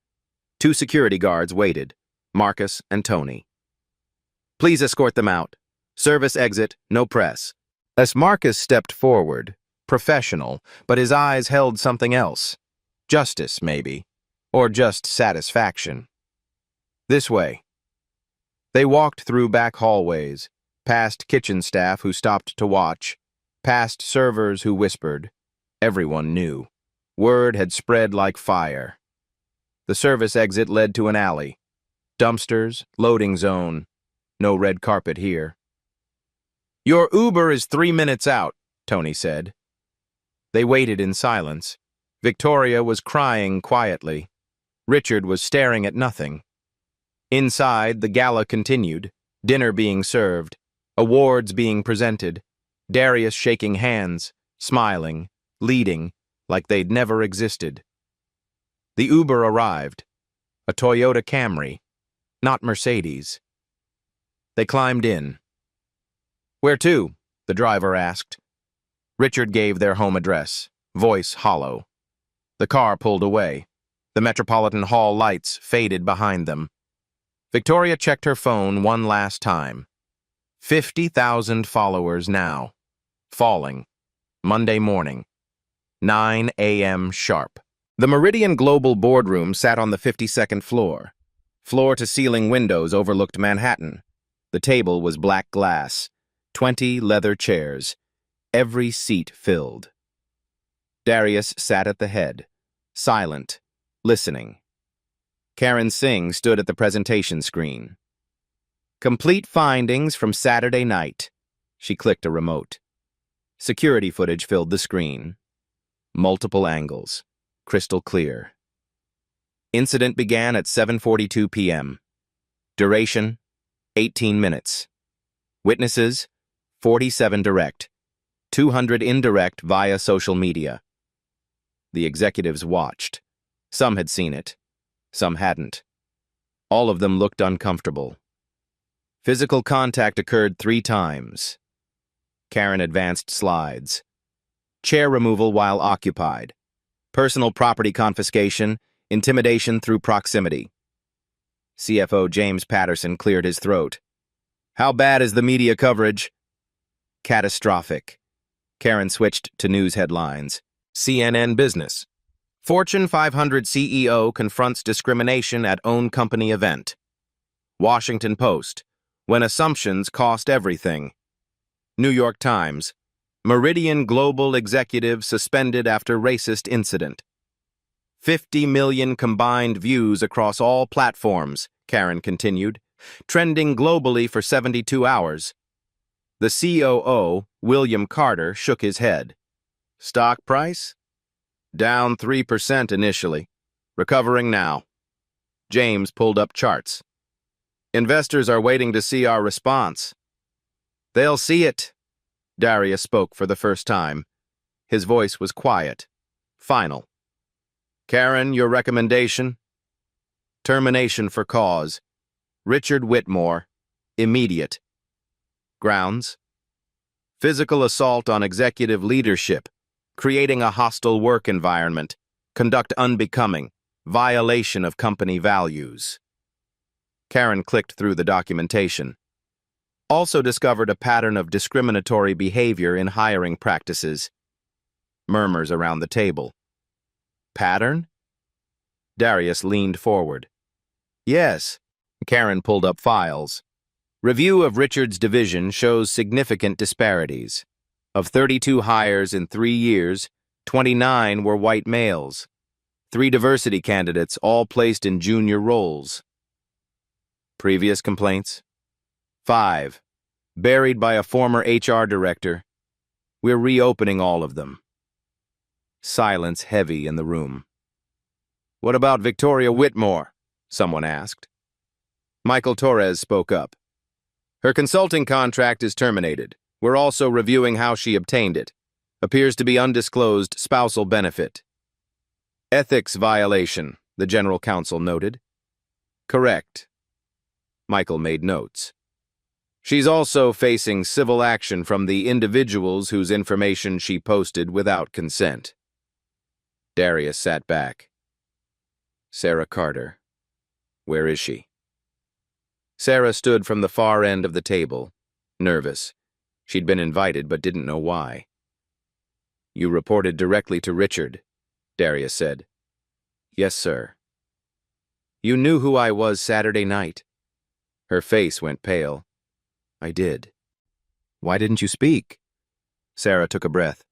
2 security guards waited, Marcus and Tony. Please escort them out. Service exit, no press. As Marcus stepped forward, professional, but his eyes held something else. Justice, maybe. Or just satisfaction. This way. They walked through back hallways, past kitchen staff who stopped to watch, past servers who whispered. Everyone knew. Word had spread like fire. The service exit led to an alley. Dumpsters, loading zone. No red carpet here. Your Uber is 3 minutes out, Tony said. They waited in silence. Victoria was crying quietly. Richard was staring at nothing. Inside, the gala continued, dinner being served, Awards being presented, Darius shaking hands, smiling, leading, like they'd never existed. The Uber arrived, a Toyota Camry, not Mercedes. They climbed in. "Where to?" the driver asked. Richard gave their home address, voice hollow. The car pulled away. The Metropolitan Hall lights faded behind them. Victoria checked her phone one last time. 50,000 followers now. Falling. Monday morning. 9 a.m. sharp. The Meridian Global boardroom sat on the 52nd floor. Floor-to-ceiling windows overlooked Manhattan. The table was black glass. 20 leather chairs. Every seat filled. Darius sat at the head, silent, listening. Karen Singh stood at the presentation screen. Complete findings from Saturday night. She clicked a remote. Security footage filled the screen. Multiple angles. Crystal clear. Incident began at 7:42 p.m. Duration, 18 minutes. Witnesses, 47 direct. 200 indirect via social media. The executives watched. Some had seen it. Some hadn't. All of them looked uncomfortable. Physical contact occurred 3 times. Karen advanced slides. Chair removal while occupied. Personal property confiscation, intimidation through proximity. CFO James Patterson cleared his throat. "How bad is the media coverage?" "Catastrophic." Karen switched to news headlines. CNN Business. Fortune 500 CEO confronts discrimination at own company event. Washington Post. When assumptions cost everything. New York Times. Meridian Global executive suspended after racist incident. 50 million combined views across all platforms, Karen continued, trending globally for 72 hours. The COO, William Carter, shook his head. Stock price? Down 3% initially. Recovering now. James pulled up charts. Investors are waiting to see our response. They'll see it. Darius spoke for the first time. His voice was quiet, final. Karen, your recommendation? Termination for cause. Richard Whitmore. Immediate. Grounds? Physical assault on executive leadership. Creating a hostile work environment. Conduct unbecoming. Violation of company values. Karen clicked through the documentation. Also discovered a pattern of discriminatory behavior in hiring practices. Murmurs around the table. Pattern? Darius leaned forward. Yes. Karen pulled up files. Review of Richard's division shows significant disparities. Of 32 hires in 3 years, 29 were white males. 3 diversity candidates, all placed in junior roles. Previous complaints? 5. Buried by a former HR director. We're reopening all of them. Silence heavy in the room. What about Victoria Whitmore? Someone asked. Michael Torres spoke up. Her consulting contract is terminated. We're also reviewing how she obtained it. Appears to be undisclosed spousal benefit. Ethics violation, the general counsel noted. Correct. Michael made notes. She's also facing civil action from the individuals whose information she posted without consent. Darius sat back. Sarah Carter. Where is she? Sarah stood from the far end of the table, nervous. She'd been invited but didn't know why. You reported directly to Richard, Darius said. Yes, sir. You knew who I was Saturday night. Her face went pale. I did. Why didn't you speak? Sarah took a breath.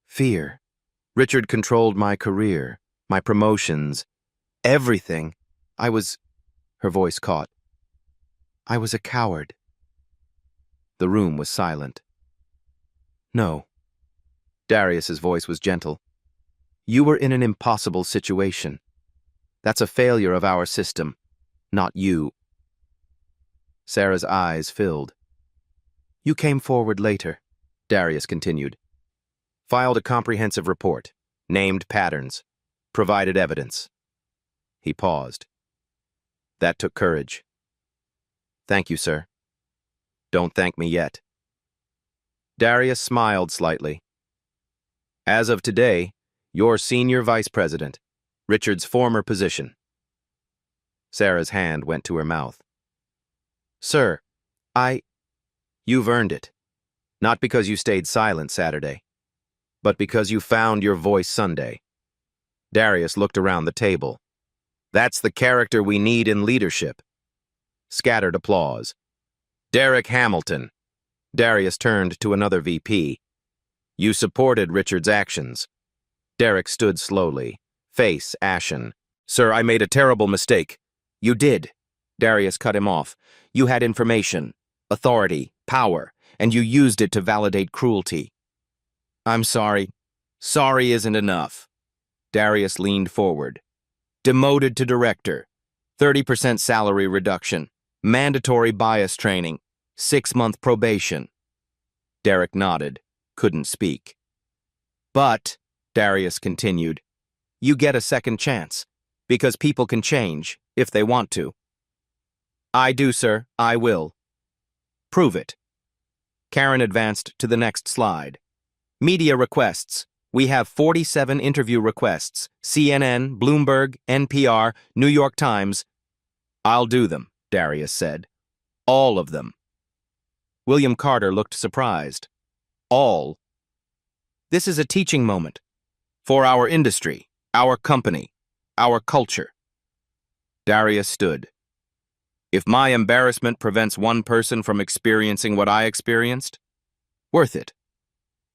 Fear. Richard controlled my career, my promotions, everything. Her voice caught. I was a coward. The room was silent. No. Darius's voice was gentle. You were in an impossible situation. That's a failure of our system, not you. Sarah's eyes filled. You came forward later, Darius continued. Filed a comprehensive report, named patterns, provided evidence. He paused. That took courage. Thank you, sir. Don't thank me yet. Darius smiled slightly. As of today, you're senior vice president, Richard's former position. Sarah's hand went to her mouth. Sir, You've earned it. Not because you stayed silent Saturday, but because you found your voice Sunday. Darius looked around the table. That's the character we need in leadership. Scattered applause. Derek Hamilton. Darius turned to another VP. You supported Richard's actions. Derek stood slowly, face ashen. Sir, I made a terrible mistake. You did. Darius cut him off. You had information, authority, power, and you used it to validate cruelty. I'm sorry. Sorry isn't enough. Darius leaned forward. Demoted to director. 30% salary reduction. Mandatory bias training. 6-month probation. Derek nodded, couldn't speak. But, Darius continued, you get a second chance, because people can change, if they want to. I do, sir. I will. Prove it. Karen advanced to the next slide. Media requests. We have 47 interview requests. CNN, Bloomberg, NPR, New York Times. I'll do them, Darius said. All of them. William Carter looked surprised. All. This is a teaching moment. For our industry, our company, our culture. Darius stood. If my embarrassment prevents one person from experiencing what I experienced, worth it.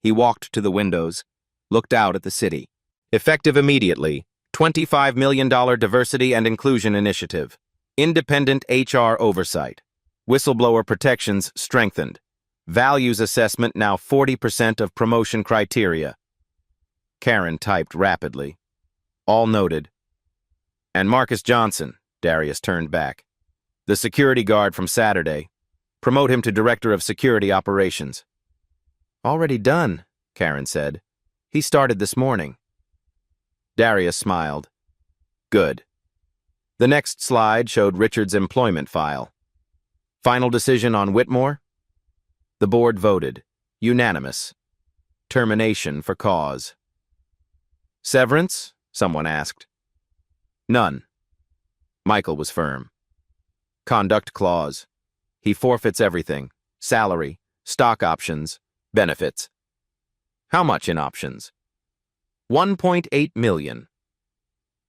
He walked to the windows, looked out at the city. Effective immediately, $25 million Diversity and Inclusion Initiative. Independent HR oversight. Whistleblower protections strengthened. Values assessment now 40% of promotion criteria. Karen typed rapidly. All noted. And Marcus Johnson, Darius turned back. The security guard from Saturday. Promote him to Director of Security Operations. Already done, Karen said. He started this morning. Darius smiled. Good. The next slide showed Richard's employment file. Final decision on Whitmore? The board voted. Unanimous. Termination for cause. Severance? Someone asked. None. Michael was firm. Conduct clause. He forfeits everything. Salary, stock options, benefits. How much in options? 1.8 million.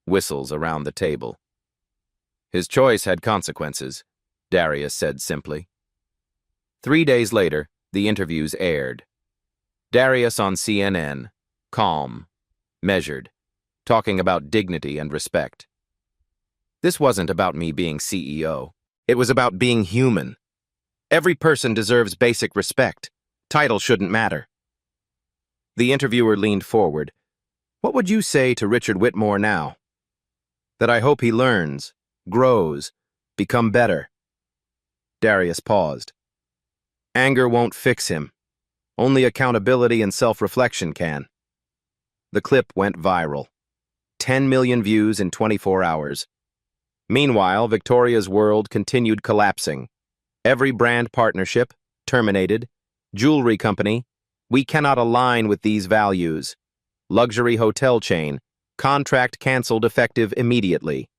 Whistles around the table. His choice had consequences, Darius said simply. 3 days later, the interviews aired. Darius on CNN, calm, measured, talking about dignity and respect. This wasn't about me being CEO. It was about being human. Every person deserves basic respect. Title shouldn't matter. The interviewer leaned forward. What would you say to Richard Whitmore now? That I hope he learns, grows, become better. Darius paused. Anger won't fix him. Only accountability and self-reflection can. The clip went viral. 10 million views in 24 hours. Meanwhile, Victoria's world continued collapsing. Every brand partnership, terminated. Jewelry company, we cannot align with these values. Luxury hotel chain, contract canceled effective immediately.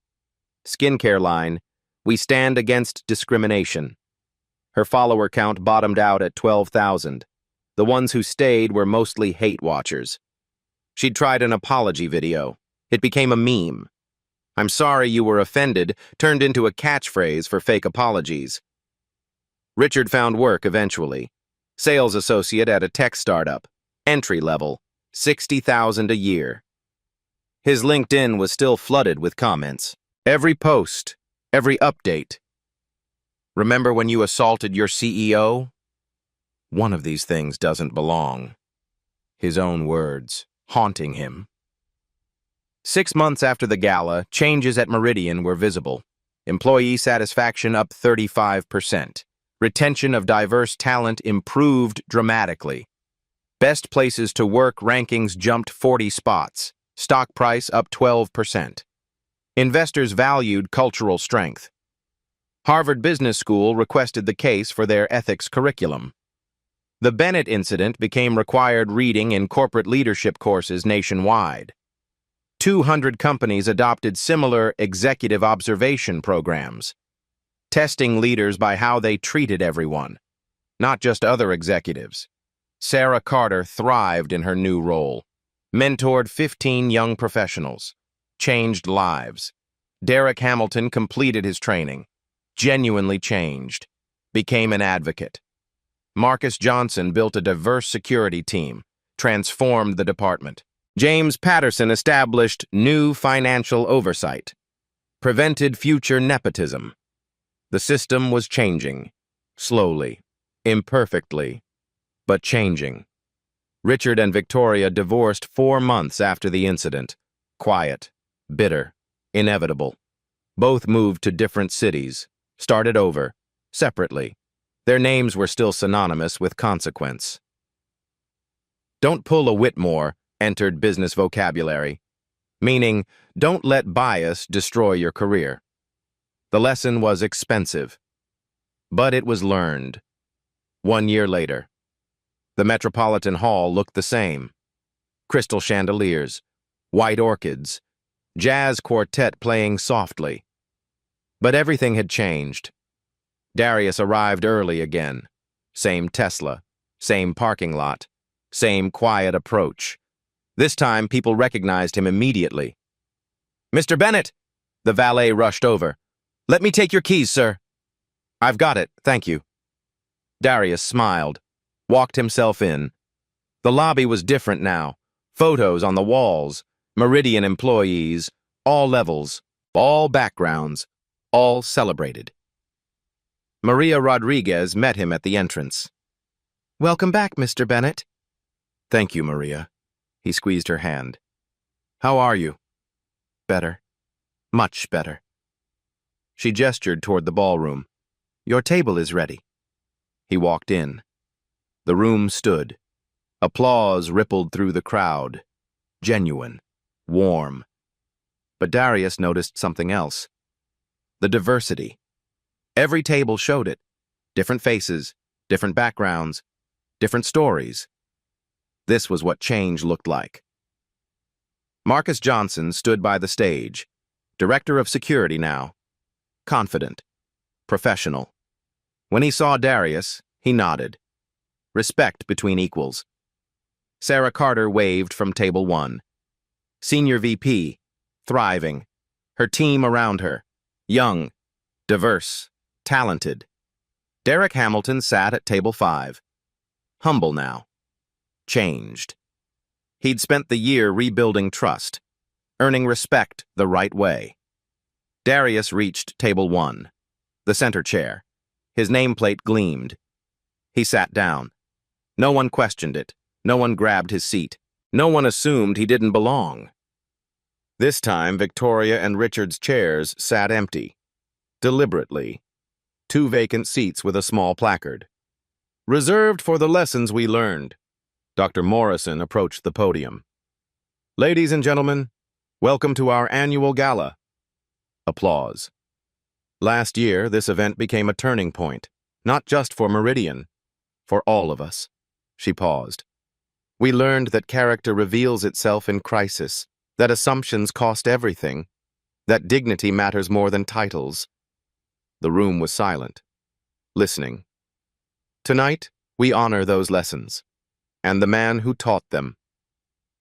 Skincare line, we stand against discrimination. Her follower count bottomed out at 12,000. The ones who stayed were mostly hate watchers. She'd tried an apology video. It became a meme. I'm sorry you were offended turned into a catchphrase for fake apologies. Richard found work eventually. Sales associate at a tech startup. Entry level. $60,000 a year. His LinkedIn was still flooded with comments. Every post, every update. Remember when you assaulted your CEO? One of these things doesn't belong. His own words, haunting him. 6 months after the gala, changes at Meridian were visible. Employee satisfaction up 35%. Retention of diverse talent improved dramatically. Best places to work rankings jumped 40 spots. Stock price up 12%. Investors valued cultural strength. Harvard Business School requested the case for their ethics curriculum. The Bennett incident became required reading in corporate leadership courses nationwide. 200 companies adopted similar executive observation programs, testing leaders by how they treated everyone, not just other executives. Sarah Carter thrived in her new role, mentored 15 young professionals, changed lives. Derek Hamilton completed his training, genuinely changed, became an advocate. Marcus Johnson built a diverse security team, transformed the department. James Patterson established new financial oversight, prevented future nepotism. The system was changing, slowly, imperfectly, but changing. Richard and Victoria divorced 4 months after the incident. Quiet, bitter, inevitable. Both moved to different cities, started over, separately. Their names were still synonymous with consequence. Don't pull a Whitmore entered business vocabulary, meaning don't let bias destroy your career. The lesson was expensive, but it was learned. 1 year later, the Metropolitan Hall looked the same. Crystal chandeliers, white orchids, jazz quartet playing softly. But everything had changed. Darius arrived early again. Same Tesla, same parking lot, same quiet approach. This time, people recognized him immediately. "Mr. Bennett!" The valet rushed over. "Let me take your keys, sir." "I've got it, thank you." Darius smiled, walked himself in. The lobby was different now. Photos on the walls, Meridian employees, all levels, all backgrounds, all celebrated. Maria Rodriguez met him at the entrance. "Welcome back, Mr. Bennett." "Thank you, Maria." He squeezed her hand. "How are you?" "Better. Much better." She gestured toward the ballroom. "Your table is ready." He walked in. The room stood. Applause rippled through the crowd. Genuine. Warm. But Darius noticed something else. The diversity. Every table showed it. Different faces, different backgrounds, different stories. This was what change looked like. Marcus Johnson stood by the stage, director of security now, confident, professional. When he saw Darius, he nodded. Respect between equals. Sarah Carter waved from table 1. Senior VP, thriving. Her team around her, young, diverse, talented. Derek Hamilton sat at table 5. Humble now. Changed. He'd spent the year rebuilding trust, earning respect the right way. Darius reached table 1, the center chair. His nameplate gleamed. He sat down. No one questioned it. No one grabbed his seat. No one assumed he didn't belong. This time, Victoria and Richard's chairs sat empty. Deliberately. 2 vacant seats with a small placard. "Reserved for the lessons we learned." Dr. Morrison approached the podium. "Ladies and gentlemen, welcome to our annual gala." Applause. Last year, this event became a turning point, not just for Meridian, for all of us. She paused. We learned that character reveals itself in crisis, that assumptions cost everything, that dignity matters more than titles. The room was silent, listening. Tonight, we honor those lessons, and the man who taught them.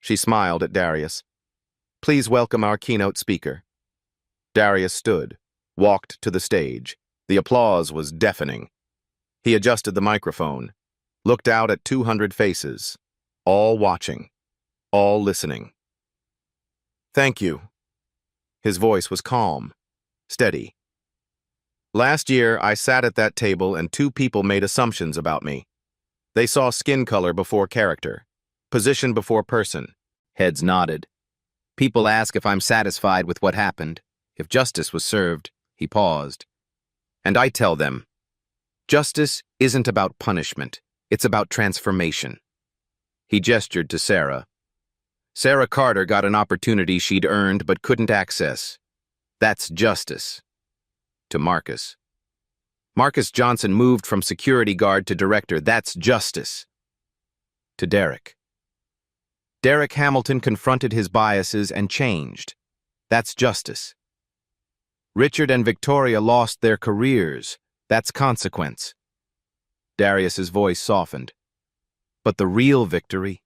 She smiled at Darius. "Please welcome our keynote speaker." Darius stood, walked to the stage. The applause was deafening. He adjusted the microphone, looked out at 200 faces, all watching, all listening. "Thank you." His voice was calm, steady. "Last year, I sat at that table and 2 people made assumptions about me. They saw skin color before character, position before person." Heads nodded. "People ask if I'm satisfied with what happened, if justice was served." He paused. "And I tell them, Justice isn't about punishment. It's about transformation. He gestured to Sarah. Sarah Carter got an opportunity she'd earned but couldn't access. That's justice. To Marcus. Marcus Johnson moved from security guard to director. That's justice. To Derek. Derek Hamilton confronted his biases and changed. That's justice. Richard and Victoria lost their careers. That's consequence. Darius's voice softened. But the real victory?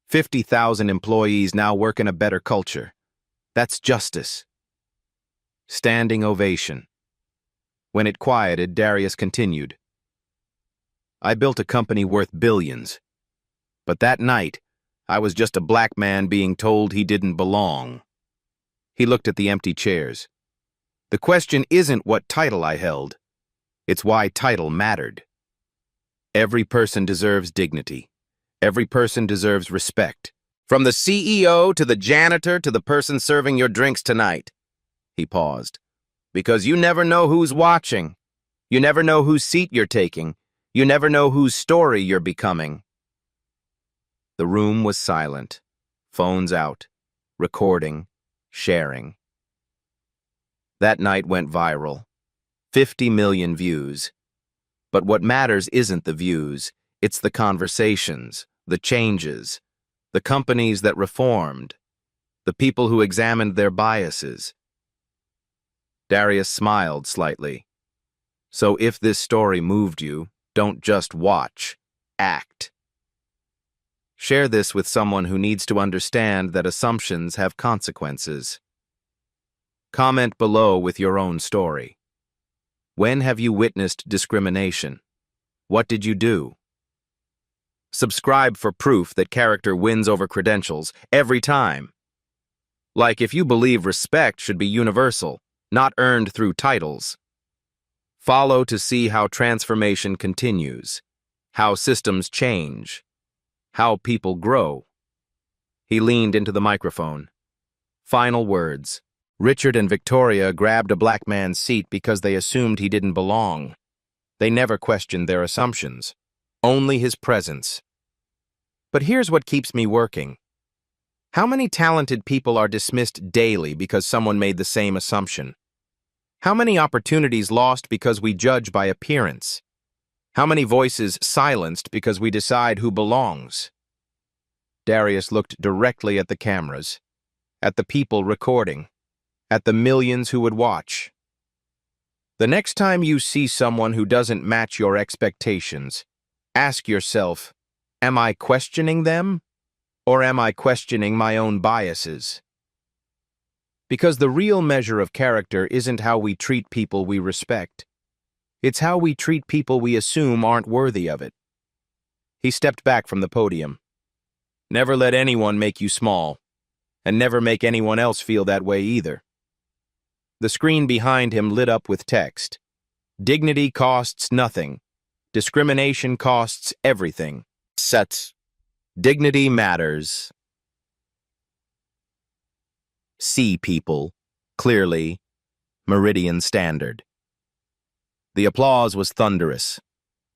50,000 employees now work in a better culture. That's justice. Standing ovation. When it quieted, Darius continued. I built a company worth billions. But that night, I was just a black man being told he didn't belong. He looked at the empty chairs. The question isn't what title I held. It's why title mattered. Every person deserves dignity. Every person deserves respect. From the CEO to the janitor to the person serving your drinks tonight. He paused. Because you never know who's watching. You never know whose seat you're taking. You never know whose story you're becoming. The room was silent. Phones out. Recording. Sharing. That night went viral. 50 million views. But what matters isn't the views. It's the conversations, the changes, the companies that reformed, the people who examined their biases. Darius smiled slightly. So if this story moved you, don't just watch, act. Share this with someone who needs to understand that assumptions have consequences. Comment below with your own story. When have you witnessed discrimination? What did you do? Subscribe for proof that character wins over credentials every time. Like if you believe respect should be universal, not earned through titles. Follow to see how transformation continues, how systems change, how people grow. He leaned into the microphone. Final words. Richard and Victoria grabbed a black man's seat because they assumed he didn't belong. They never questioned their assumptions, only his presence. But here's what keeps me working. How many talented people are dismissed daily because someone made the same assumption? How many opportunities lost because we judge by appearance? How many voices silenced because we decide who belongs? Darius looked directly at the cameras, at the people recording, at the millions who would watch. The next time you see someone who doesn't match your expectations, ask yourself, am I questioning them, or am I questioning my own biases? Because the real measure of character isn't how we treat people we respect. It's how we treat people we assume aren't worthy of it. He stepped back from the podium. Never let anyone make you small, and never make anyone else feel that way either. The screen behind him lit up with text. Dignity costs nothing. Discrimination costs everything. Sets. Dignity matters. See people, clearly, Meridian Standard. The applause was thunderous.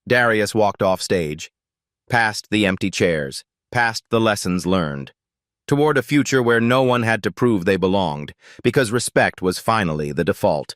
Darius walked off stage, past the empty chairs, past the lessons learned, toward a future where no one had to prove they belonged, because respect was finally the default.